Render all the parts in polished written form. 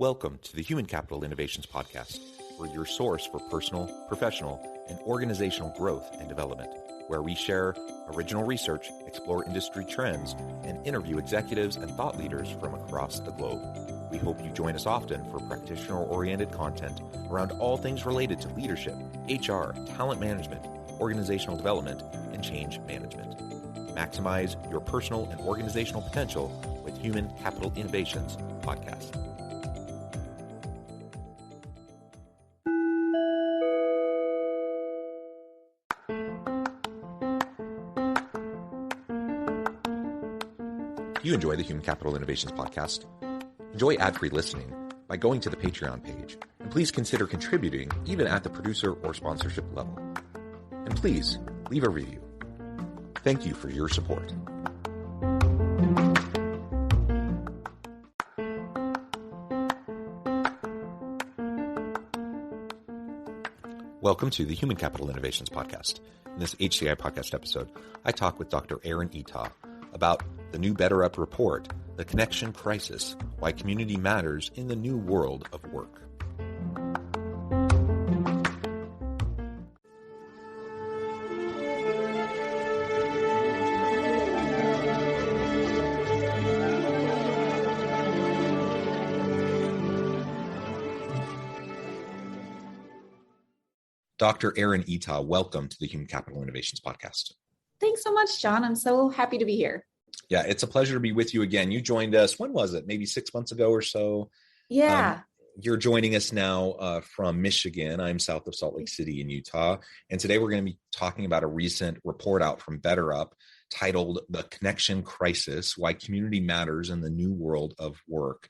Welcome to the Human Capital Innovations Podcast. We're your source for personal, professional, and organizational growth and development, where we share original research, explore industry trends, and interview executives and thought leaders from across the globe. We hope you join us often for practitioner-oriented content around all things related to leadership, HR, talent management, organizational development, and change management. Maximize your personal and organizational potential with Human Capital Innovations Podcast. If you enjoy the Human Capital Innovations Podcast, enjoy ad-free listening by going to the Patreon page, and please consider contributing even at the producer or sponsorship level. And please leave a review. Thank you for your support. Welcome to the Human Capital Innovations Podcast. In this HCI podcast episode, I talk with Dr. Erin Eatough about the new BetterUp report, The Connection Crisis, Why Community Matters in the New World of Work. Dr. Erin Eatough, welcome to the Human Capital Innovations Podcast. Thanks so much, John. I'm so happy to be here. Yeah, it's a pleasure to be with you again. You joined us, when was it? Maybe 6 months ago or so? Yeah. You're joining us now from Michigan. I'm south of Salt Lake City in Utah. And today we're going to be talking about a recent report out from BetterUp titled The Connection Crisis, Why Community Matters in the New World of Work.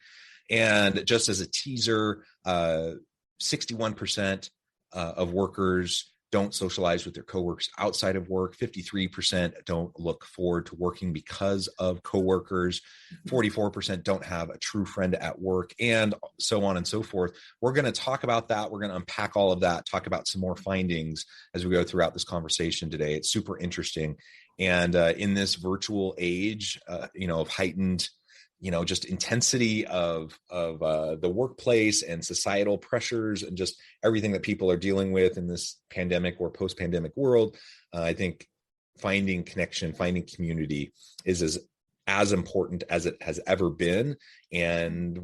And just as a teaser, 61% of workers don't socialize with their coworkers outside of work. 53% don't look forward to working because of coworkers. 44% don't have a true friend at work, and so on and so forth. We're going to talk about that. We're going to unpack all of that, talk about some more findings as we go throughout this conversation today. It's super interesting. And in this virtual age, of heightened just intensity of the workplace and societal pressures and just everything that people are dealing with in this pandemic or post-pandemic world, I think finding connection, finding community is as important as it has ever been. And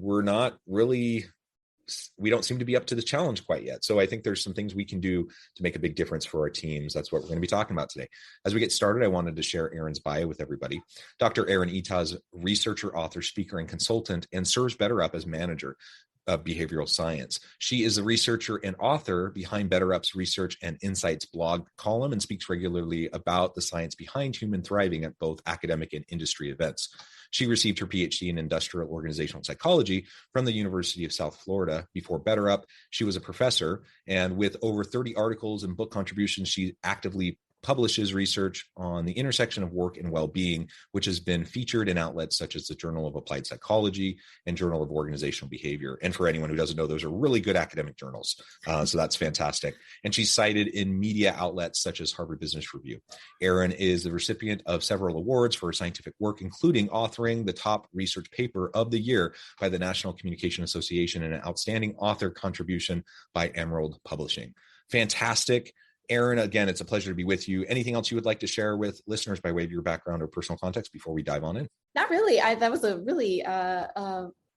we don't seem to be up to the challenge quite yet. So I think there's some things we can do to make a big difference for our teams. That's what we're going to be talking about today. As we get started, I wanted to share Erin's bio with everybody. Dr. Erin Eatough is researcher, author, speaker, and consultant, and serves BetterUp as manager of behavioral science. She is a researcher and author behind BetterUp's Research and Insights blog column and speaks regularly about the science behind human thriving at both academic and industry events. She received her PhD in industrial organizational psychology from the University of South Florida. Before BetterUp, she was a professor, and with over 30 articles and book contributions, she actively publishes research on the intersection of work and well-being, which has been featured in outlets such as the Journal of Applied Psychology and Journal of Organizational Behavior. And for anyone who doesn't know, those are really good academic journals. So that's fantastic. And she's cited in media outlets such as Harvard Business Review. Erin is the recipient of several awards for her scientific work, including authoring the top research paper of the year by the National Communication Association and an outstanding author contribution by Emerald Publishing. Fantastic. Erin, again, it's a pleasure to be with you. Anything else you would like to share with listeners by way of your background or personal context before we dive on in? Not really. That was a really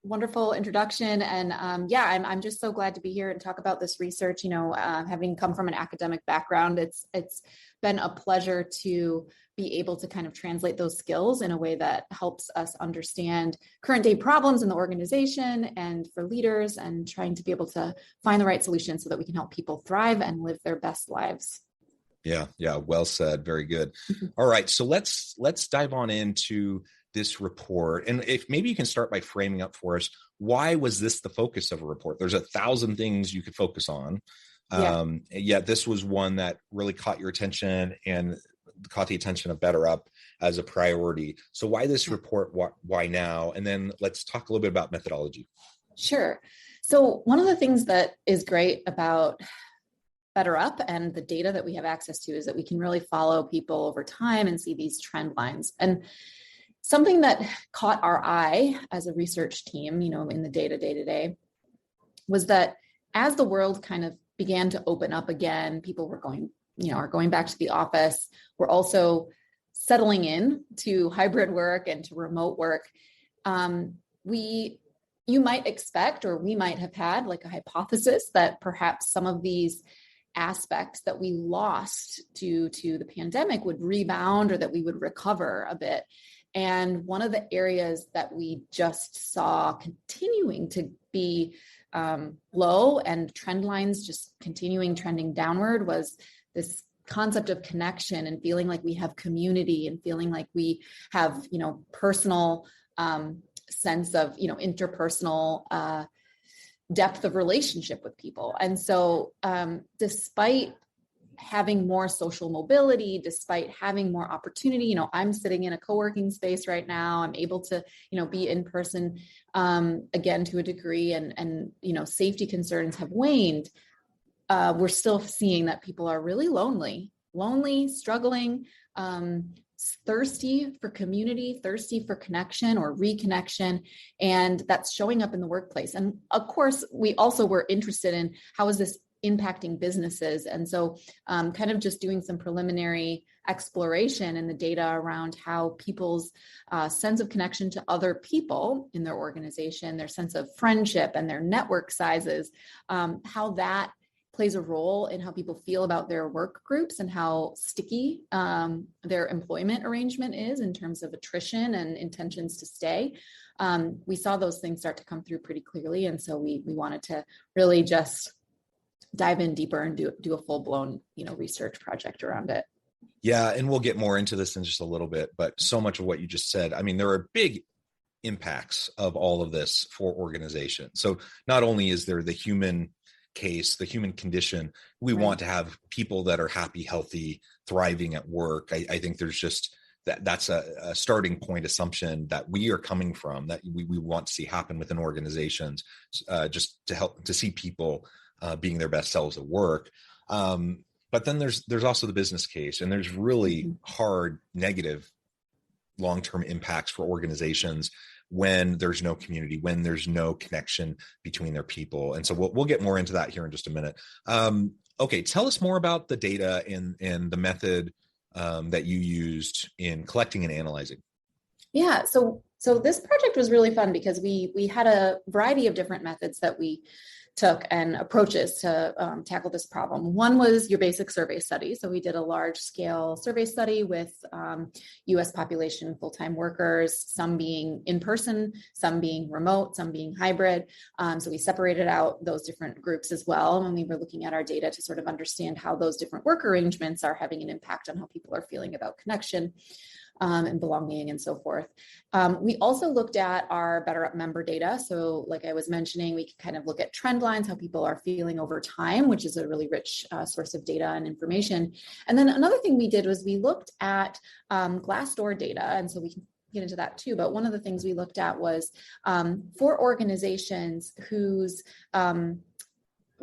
wonderful introduction. And I'm just so glad to be here and talk about this research. Having come from an academic background, it's been a pleasure to be able to kind of translate those skills in a way that helps us understand current day problems in the organization and for leaders, and trying to be able to find the right solutions so that we can help people thrive and live their best lives. Yeah. Well said. Very good. All right. So let's dive on into this report. And if maybe you can start by framing up for us, why was this the focus of a report? There's 1,000 things you could focus on. Yet this was one that really caught your attention and caught the attention of BetterUp as a priority. So why this report? Why now? And then let's talk a little bit about methodology. Sure. So one of the things that is great about BetterUp and the data that we have access to is that we can really follow people over time and see these trend lines. And something that caught our eye as a research team, in the day-to-day was that as the world kind of began to open up again, people were are going back to the office. We're also settling in to hybrid work and to remote work. You might expect, or we might have had like a hypothesis that perhaps some of these aspects that we lost due to the pandemic would rebound, or that we would recover a bit. And one of the areas that we just saw continuing to be low and trend lines just trending downward was this concept of connection and feeling like we have community and feeling like we have, personal sense of, interpersonal depth of relationship with people. And so despite having more social mobility, despite having more opportunity, I'm sitting in a co-working space right now. I'm able to, be in person again to a degree, and safety concerns have waned. We're still seeing that people are really lonely, struggling, thirsty for community, thirsty for connection or reconnection. And that's showing up in the workplace. And of course, we also were interested in how is this impacting businesses. And so kind of just doing some preliminary exploration in the data around how people's sense of connection to other people in their organization, their sense of friendship and their network sizes, how that plays a role in how people feel about their work groups and how sticky their employment arrangement is in terms of attrition and intentions to stay. We saw those things start to come through pretty clearly. And so we wanted to really just dive in deeper and do a full-blown, research project around it. Yeah. And we'll get more into this in just a little bit, but so much of what you just said, I mean, there are big impacts of all of this for organizations. So not only is there the human case, the human condition, we want to have people that are happy, healthy, thriving at work. I think there's just that's a starting point assumption that we are coming from, that we want to see happen within organizations, just to help to see people being their best selves at work. But then there's also the business case, and there's really hard, negative, long-term impacts for organizations when there's no community, when there's no connection between their people. And so we'll get more into that here in just a minute. Okay, tell us more about the data and the method that you used in collecting and analyzing. Yeah, so this project was really fun because we had a variety of different methods that we took and approaches to tackle this problem. One was your basic survey study. So we did a large scale survey study with US population full-time workers, some being in person, some being remote, some being hybrid. So we separated out those different groups as well when we were looking at our data to sort of understand how those different work arrangements are having an impact on how people are feeling about connection and belonging and so forth. We also looked at our BetterUp member data. So like I was mentioning, we can kind of look at trend lines, how people are feeling over time, which is a really rich source of data and information. And then another thing we did was we looked at Glassdoor data. And so we can get into that too. But one of the things we looked at was for organizations whose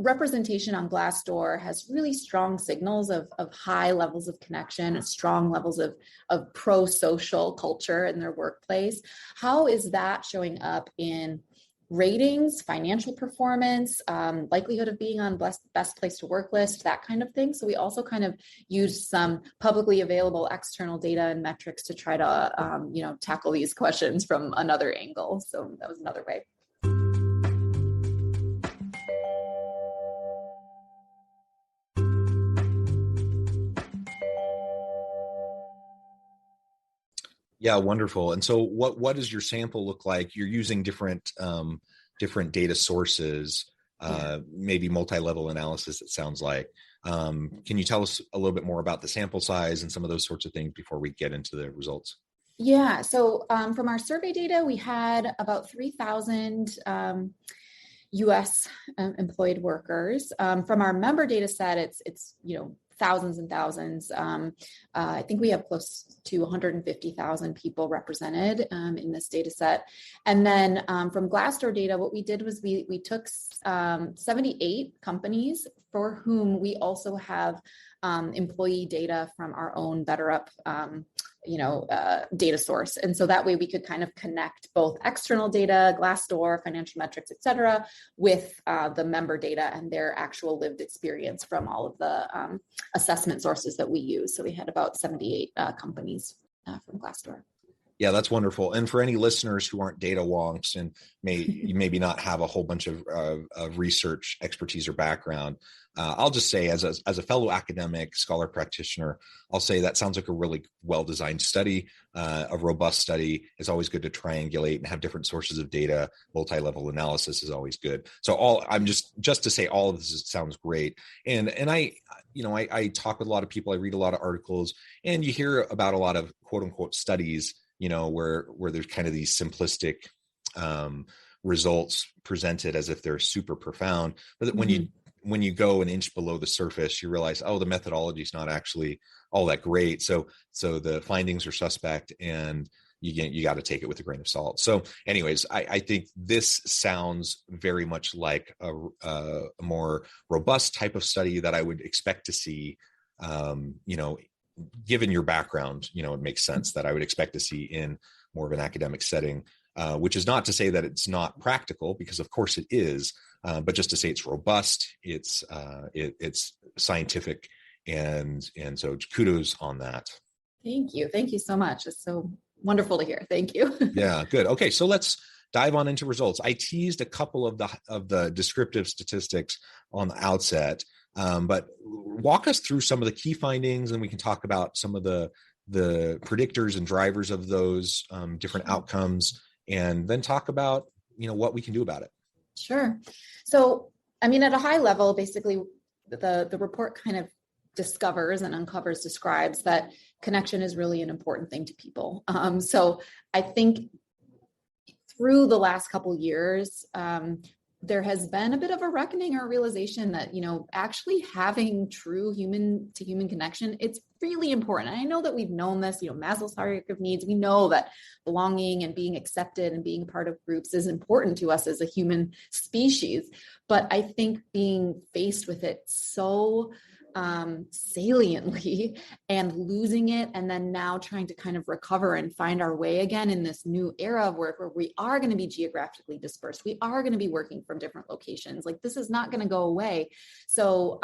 representation on Glassdoor has really strong signals of high levels of connection, strong levels of pro-social culture in their workplace. How is that showing up in ratings, financial performance, likelihood of being on best place to work list, that kind of thing? So we also kind of used some publicly available external data and metrics to try to tackle these questions from another angle. So that was another way. Yeah, wonderful. And so what does your sample look like? You're using different data sources, maybe multi-level analysis, it sounds like. Can you tell us a little bit more about the sample size and some of those sorts of things before we get into the results? Yeah, so from our survey data, we had about 3,000 US employed workers. From our member data set, it's thousands and thousands. I think we have close to 150,000 people represented in this data set. And then from Glassdoor data, what we did was we took 78 companies for whom we also have employee data from our own BetterUp data source. And so that way we could kind of connect both external data, Glassdoor, financial metrics, et cetera, with the member data and their actual lived experience from all of the assessment sources that we use. So we had about 78 companies from Glassdoor. Yeah, that's wonderful. And for any listeners who aren't data wonks and maybe not have a whole bunch of research expertise or background, I'll just say as a fellow academic scholar practitioner, I'll say that sounds like a really well-designed study, a robust study. It's always good to triangulate and have different sources of data. Multi-level analysis is always good. So I'm just to say all of this sounds great. And I talk with a lot of people, I read a lot of articles, and you hear about a lot of quote unquote studies, where there's kind of these simplistic results presented as if they're super profound. But when you go an inch below the surface, you realize, the methodology is not actually all that great. So the findings are suspect, and you got to take it with a grain of salt. So anyways, I think this sounds very much like a more robust type of study that I would expect to see, given your background, it makes sense that I would expect to see in more of an academic setting, which is not to say that it's not practical, because of course it is, but just to say it's robust, it's scientific, and so kudos on that. Thank you. Thank you so much. It's so wonderful to hear. Thank you. Yeah, good. Okay, so let's dive on into results. I teased a couple of the descriptive statistics on the outset. But walk us through some of the key findings, and we can talk about some of the predictors and drivers of those different outcomes, and then talk about, what we can do about it. Sure. So, at a high level, basically the report kind of describes that connection is really an important thing to people. So I think through the last couple of years, there has been a bit of a reckoning or realization that, actually having true human to human connection, it's really important. And I know that we've known this, Maslow's hierarchy of needs. We know that belonging and being accepted and being part of groups is important to us as a human species. But I think being faced with it so saliently and losing it, and then now trying to kind of recover and find our way again in this new era of work where we are going to be geographically dispersed. We are going to be working from different locations. Like, this is not going to go away. So,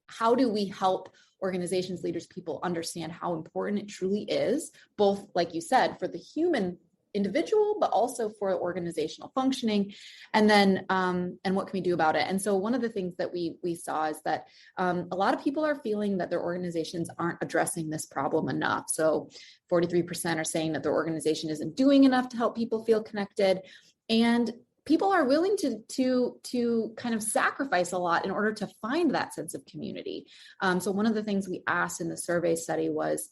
how do we help organizations, leaders, people understand how important it truly is, both, like you said, for the human individual, but also for organizational functioning, and then and what can we do about it? And so one of the things that we saw is that a lot of people are feeling that their organizations aren't addressing this problem enough. So 43% are saying that their organization isn't doing enough to help people feel connected, and people are willing to kind of sacrifice a lot in order to find that sense of community. So one of the things we asked in the survey study was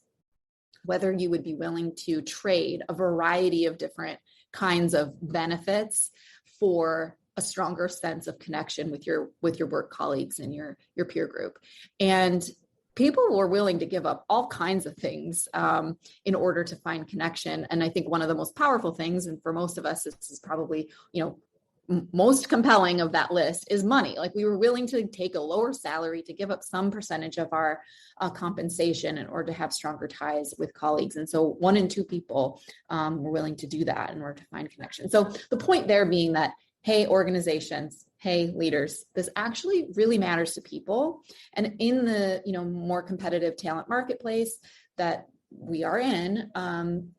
whether you would be willing to trade a variety of different kinds of benefits for a stronger sense of connection with your work colleagues and your peer group. And people were willing to give up all kinds of things in order to find connection. And I think one of the most powerful things, and for most of us, this is probably, most compelling of that list, is money. Like, we were willing to take a lower salary to give up some percentage of our compensation in order to have stronger ties with colleagues. And so 1 in 2 people were willing to do that in order to find connection. So the point there being that, hey, organizations, hey, leaders, this actually really matters to people. And in the, more competitive talent marketplace that we are in,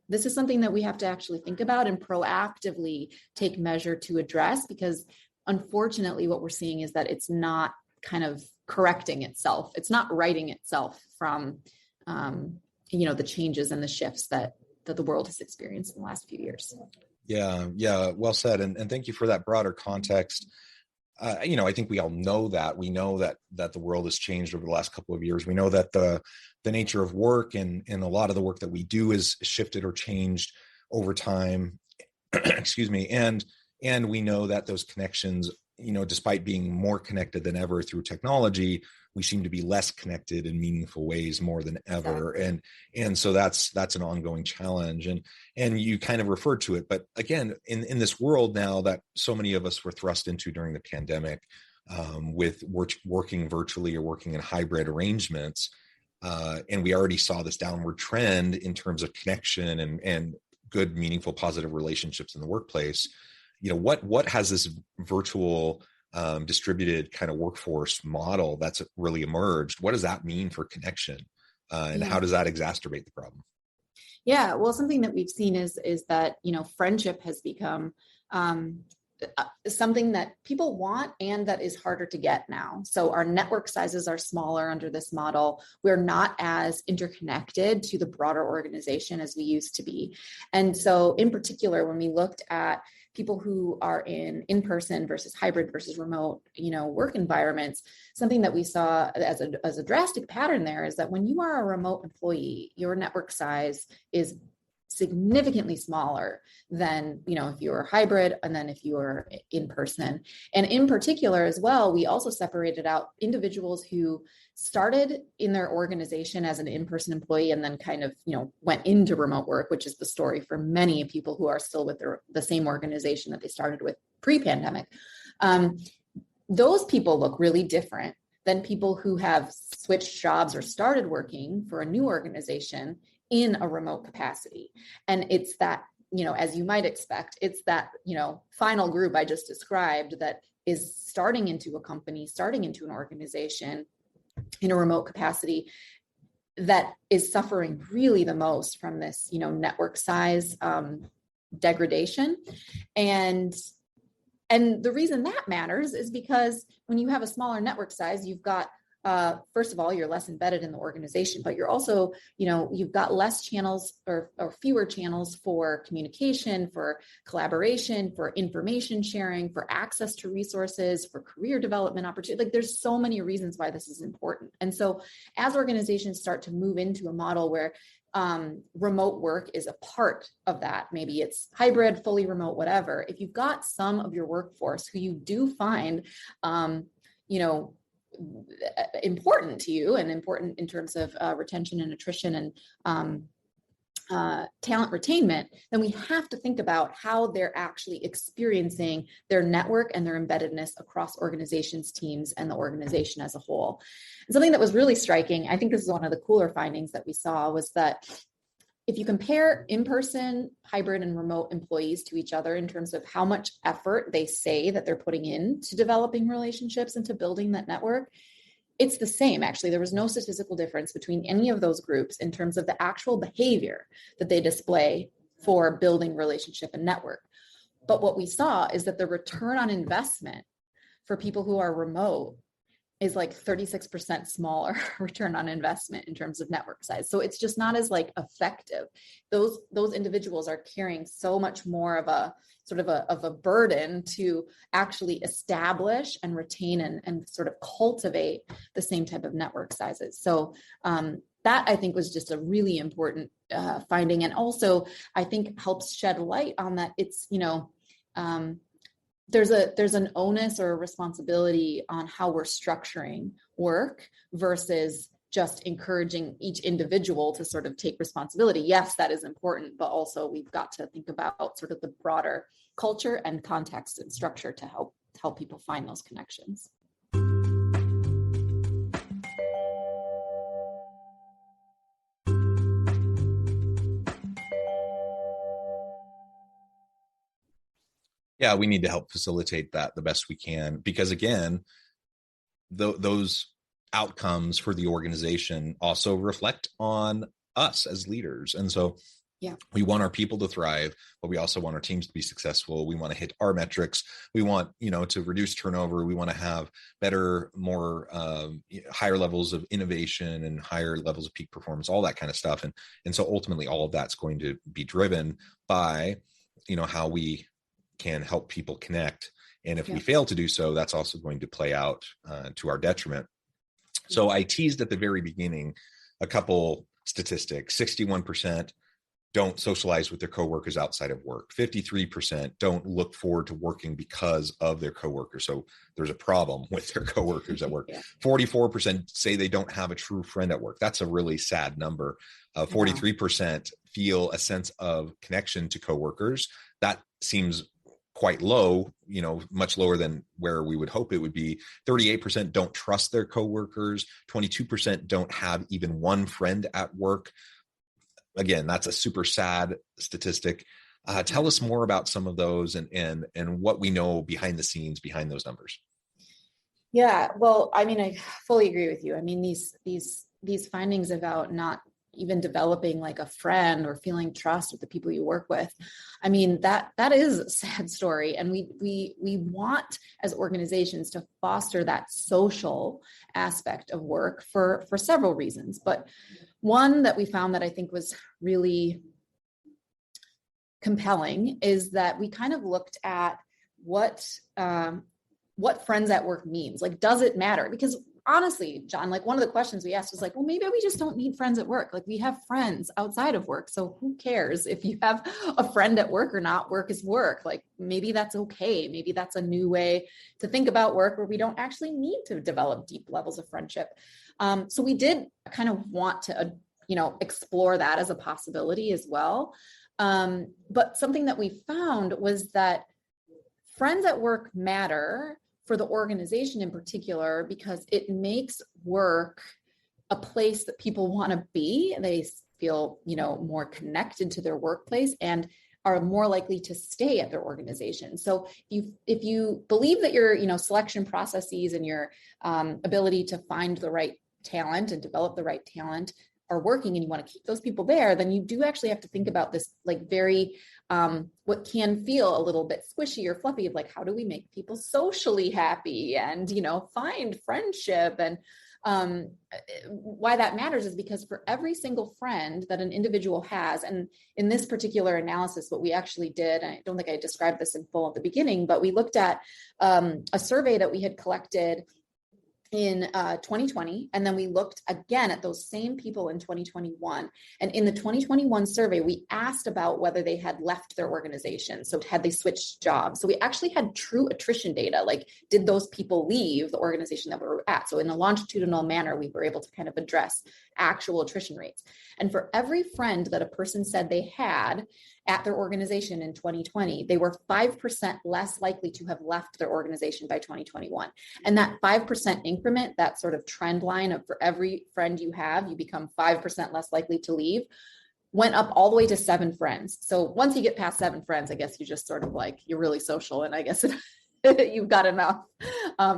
this is something that we have to actually think about and proactively take measure to address, because unfortunately what we're seeing is that it's not kind of correcting itself. It's not righting itself from, the changes and the shifts that the world has experienced in the last few years. Yeah. Well said. And thank you for that broader context. I think we all know that. We know that the world has changed over the last couple of years. We know that the nature of work and a lot of the work that we do is shifted or changed over time. Excuse me. And we know that those connections, despite being more connected than ever through technology, we seem to be less connected in meaningful ways more than ever. Exactly. And so that's an ongoing challenge. And you kind of referred to it, but again, in this world now that so many of us were thrust into during the pandemic, with working virtually or working in hybrid arrangements, And we already saw this downward trend in terms of connection and good, meaningful, positive relationships in the workplace. What has this virtual distributed kind of workforce model that's really emerged? What does that mean for connection? And how does that exacerbate the problem? Yeah, well, something that we've seen is that, friendship has become something that people want and that is harder to get now. So our network sizes are smaller under this model. We're not as interconnected to the broader organization as we used to be. And so in particular, when we looked at people who are in-person versus hybrid versus remote, work environments, something that we saw as a drastic pattern there is that when you are a remote employee, your network size is significantly smaller than, if you were hybrid and then if you were in person. And in particular as well, we also separated out individuals who started in their organization as an in-person employee and then kind of, went into remote work, which is the story for many people who are still with the same organization that they started with pre-pandemic. Those people look really different than people who have switched jobs or started working for a new organization in a remote capacity. And it's that, as you might expect, it's that, final group I just described that is starting into a company, starting into an organization in a remote capacity that is suffering really the most from this, network size degradation. And the reason that matters is because when you have a smaller network size, you've got first of all, you're less embedded in the organization, but you're also, you've got less channels or fewer channels for communication, for collaboration, for information sharing, for access to resources, for career development opportunities. Like there's so many reasons why this is important. And so as organizations start to move into a model where remote work is a part of that, maybe it's hybrid, fully remote, whatever. If you've got some of your workforce who you do find, important to you and important in terms of retention and attrition and talent retainment, then we have to think about how they're actually experiencing their network and their embeddedness across organizations, teams, and the organization as a whole. And something that was really striking, I think this is one of the cooler findings that we saw, was that if you compare in-person, hybrid, and remote employees to each other in terms of how much effort they say that they're putting into developing relationships and to building that network, it's the same. Actually, there was no statistical difference between any of those groups in terms of the actual behavior that they display for building relationship and network. But what we saw is that the return on investment for people who are remote is like 36% smaller return on investment in terms of network size. So it's just not as effective. Those individuals are carrying so much more of a sort of a burden to actually establish and retain and sort of cultivate the same type of network sizes. So that I think was just a really important finding. And also I think helps shed light on that it's, there's an onus or a responsibility on how we're structuring work versus just encouraging each individual to sort of take responsibility. Yes, that is important, but also we've got to think about sort of the broader culture and context and structure to help people find those connections. Yeah, we need to help facilitate that the best we can, because again, those outcomes for the organization also reflect on us as leaders. And so we want our people to thrive, but we also want our teams to be successful. We want to hit our metrics. We want, to reduce turnover. We want to have better, more higher levels of innovation and higher levels of peak performance, all that kind of stuff. And so ultimately all of that's going to be driven by, how we can help people connect. And if we fail to do so, that's also going to play out to our detriment. So I teased at the very beginning a couple statistics. 61% don't socialize with their coworkers outside of work. 53% don't look forward to working because of their coworkers. So there's a problem with their coworkers at work. 44% say they don't have a true friend at work. That's a really sad number. 43% feel a sense of connection to coworkers. That seems quite low, much lower than where we would hope it would be. 38% don't trust their coworkers. 22% don't have even one friend at work. Again, that's a super sad statistic. Tell us more about some of those and what we know behind the scenes behind those numbers. Yeah, well, I mean, I fully agree with you. I mean, these findings about not even developing like a friend or feeling trust with the people you work with, I mean, that is a sad story. And we want as organizations to foster that social aspect of work for several reasons. But one that we found that I think was really compelling is that we kind of looked at what friends at work means. Like, does it matter? Because honestly, John, like one of the questions we asked was like, well, maybe we just don't need friends at work. Like we have friends outside of work. So who cares if you have a friend at work or not? Work is work. Like maybe that's okay. Maybe that's a new way to think about work where we don't actually need to develop deep levels of friendship. So we did kind of want to, explore that as a possibility as well. But something that we found was that friends at work matter for the organization in particular, because it makes work a place that people want to be. They feel, more connected to their workplace and are more likely to stay at their organization. So if you believe that your, selection processes and your ability to find the right talent and develop the right talent are working and you want to keep those people there, then you do actually have to think about this like very what can feel a little bit squishy or fluffy of like, how do we make people socially happy and, find friendship? And why that matters is because for every single friend that an individual has, and in this particular analysis, what we actually did, and I don't think I described this in full at the beginning, but we looked at a survey that we had collected in 2020. And then we looked again at those same people in 2021. And in the 2021 survey, we asked about whether they had left their organization. So had they switched jobs? So we actually had true attrition data. Like, did those people leave the organization that we were at? So in a longitudinal manner, we were able to kind of address actual attrition rates. And for every friend that a person said they had at their organization in 2020, they were 5% less likely to have left their organization by 2021. And that 5% increment, that sort of trend line of for every friend you have, you become 5% less likely to leave, went up all the way to 7 friends. So once you get past 7 friends, I guess you just sort of like, you're really social. And I guess you've got enough.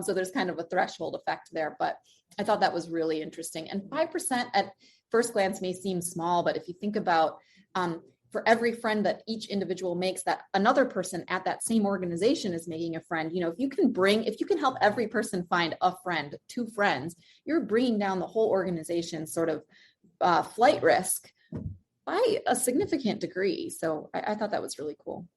So there's kind of a threshold effect there, but I thought that was really interesting. And 5% at first glance may seem small, but if you think about for every friend that each individual makes, that another person at that same organization is making a friend, if you can help every person find a friend, 2 friends, you're bringing down the whole organization's sort of flight risk by a significant degree. So I thought that was really cool.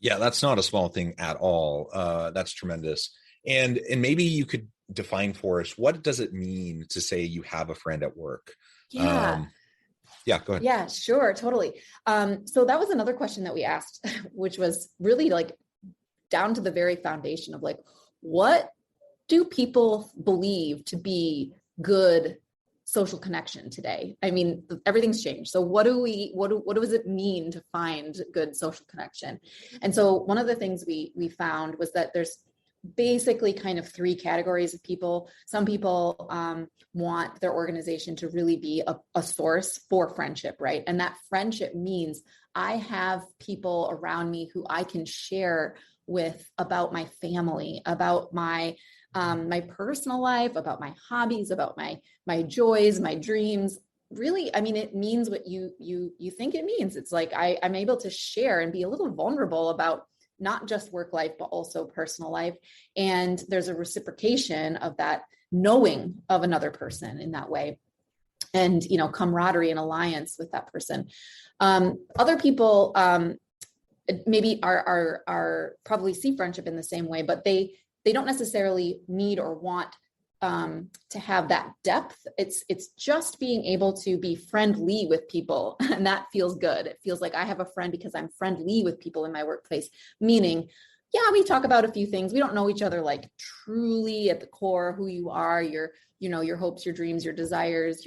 Yeah, that's not a small thing at all. That's tremendous. And maybe you could define for us, what does it mean to say you have a friend at work? Yeah. Yeah, go ahead. Yeah, sure. Totally. So that was another question that we asked, which was really like down to the very foundation of like, what do people believe to be good social connection today? I mean, everything's changed. So what does it mean to find good social connection? And so one of the things we found was that there's basically kind of 3 categories of people. Some people want their organization to really be a source for friendship, right? And that friendship means I have people around me who I can share with about my family, about my personal life, about my hobbies, about my joys, my dreams. Really, I mean, it means what you think it means. It's like I'm able to share and be a little vulnerable about not just work life, but also personal life. And there's a reciprocation of that knowing of another person in that way. And, camaraderie and alliance with that person. Other people maybe are probably see friendship in the same way, but they don't necessarily need or want to have that depth. It's just being able to be friendly with people. And that feels good. It feels like I have a friend because I'm friendly with people in my workplace, meaning, yeah, we talk about a few things. We don't know each other like truly at the core, who you are, your hopes, your dreams, your desires,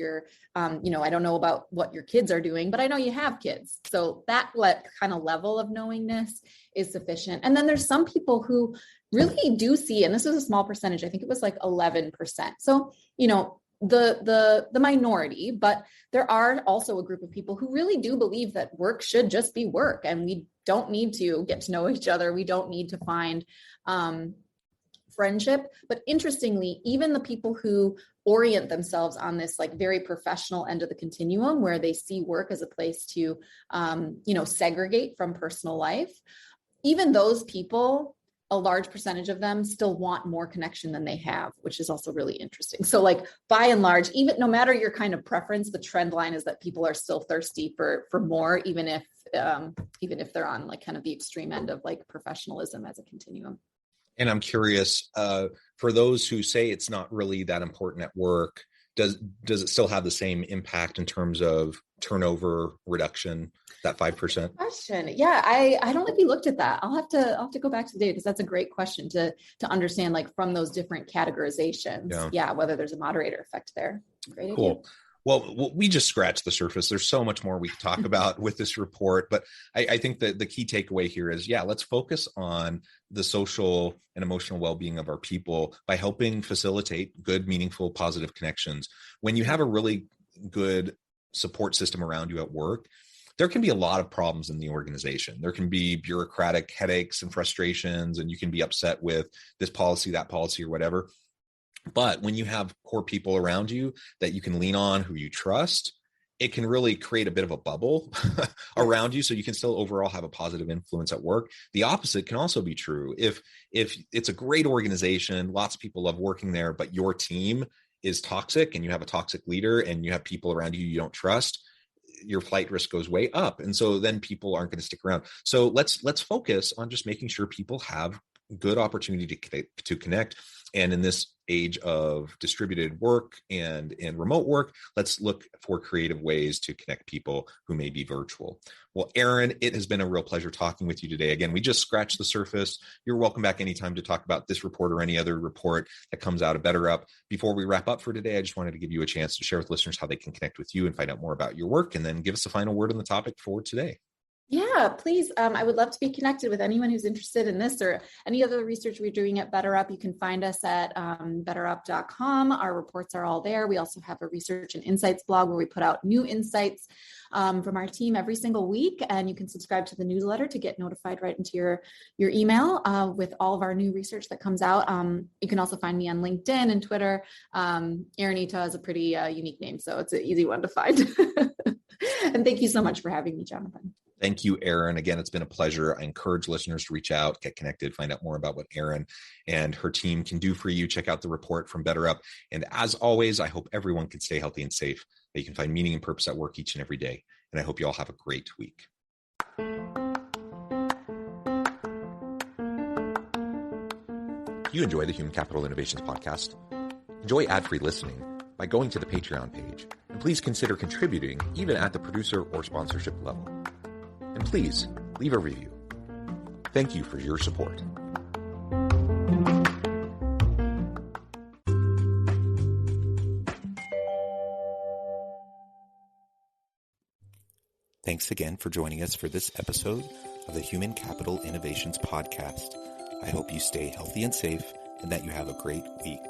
I don't know about what your kids are doing, but I know you have kids. So that kind of level of knowingness is sufficient. And then there's some people who really do see, and this is a small percentage, I think it was like 11%. So, the minority, but there are also a group of people who really do believe that work should just be work, and we don't need to get to know each other. We don't need to find friendship. But interestingly, even the people who orient themselves on this like very professional end of the continuum, where they see work as a place to segregate from personal life, even those people, a large percentage of them still want more connection than they have, which is also really interesting. So like by and large, even no matter your kind of preference, the trend line is that people are still thirsty for more, even if they're on like kind of the extreme end of like professionalism as a continuum. And I'm curious, for those who say it's not really that important at work, does it still have the same impact in terms of turnover reduction, that 5%? Question. Yeah, I don't think we looked at that. I'll have to go back to the data, because that's a great question to understand, like from those different categorizations. Yeah, whether there's a moderator effect there. Great. Cool. Idea. Well, we just scratched the surface. There's so much more we could talk about with this report, but I think that the key takeaway here is, let's focus on the social and emotional well-being of our people by helping facilitate good, meaningful, positive connections. When you have a really good support system around you at work, there can be a lot of problems in the organization. There can be bureaucratic headaches and frustrations, and you can be upset with this policy, that policy, or whatever. But when you have core people around you that you can lean on, who you trust, it can really create a bit of a bubble around you, so you can still overall have a positive influence at work. The opposite can also be true. If it's a great organization, lots of people love working there, but your team is toxic and you have a toxic leader and you have people around you don't trust, your flight risk goes way up. And so then people aren't going to stick around. So let's focus on just making sure people have good opportunity to connect. And in this age of distributed work and remote work, let's look for creative ways to connect people who may be virtual. Well, Erin, it has been a real pleasure talking with you today. Again, we just scratched the surface. You're welcome back anytime to talk about this report or any other report that comes out of BetterUp. Before we wrap up for today, I just wanted to give you a chance to share with listeners how they can connect with you and find out more about your work, and then give us a final word on the topic for today. Yeah, please. I would love to be connected with anyone who's interested in this or any other research we're doing at BetterUp. You can find us at betterup.com. Our reports are all there. We also have a research and insights blog where we put out new insights from our team every single week. And you can subscribe to the newsletter to get notified right into your email with all of our new research that comes out. You can also find me on LinkedIn and Twitter. Erin Eatough is a pretty unique name, so it's an easy one to find. And thank you so much for having me, Jonathan. Thank you, Erin. Again, it's been a pleasure. I encourage listeners to reach out, get connected, find out more about what Erin and her team can do for you. Check out the report from BetterUp. And as always, I hope everyone can stay healthy and safe, that you can find meaning and purpose at work each and every day. And I hope you all have a great week. Do you enjoy the Human Capital Innovations podcast? Enjoy ad-free listening by going to the Patreon page. And please consider contributing even at the producer or sponsorship level. And please leave a review. Thank you for your support. Thanks again for joining us for this episode of the Human Capital Innovations podcast. I hope you stay healthy and safe and that you have a great week.